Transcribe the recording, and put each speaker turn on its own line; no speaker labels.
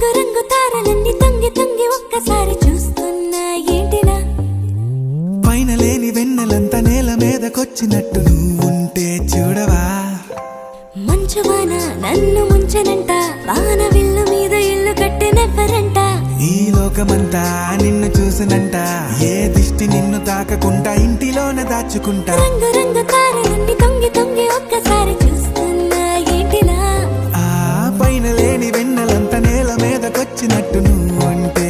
రంగు రంగు తారలన్నీ తొంగి తొంగి ఒక్కసారి చూస్తున్నా ఏంటినా
పైన లేని వెన్నెలంతా నేల మీదకొచ్చినట్టు నువ్వుంటే చూడవా
మంచువాన నన్ను ముంచనంట వాన విల్లు మీద ఇల్లు కట్టెనెవ్వరంట
ఈ లోకమంతా నిన్ను చూసినంట ఏ దిష్టి నిన్ను తాకకుండా ఇంటిలోనే దాచుకుంటా
రంగు రంగు తారలన్నీ తొంగి తొంగి ఒక్కసారి చూస్తున్నా ఏంటినా
ఆ పైన లేని వెన్నెలంతా నేల మీదకొచ్చినట్టు నువ్వుంటే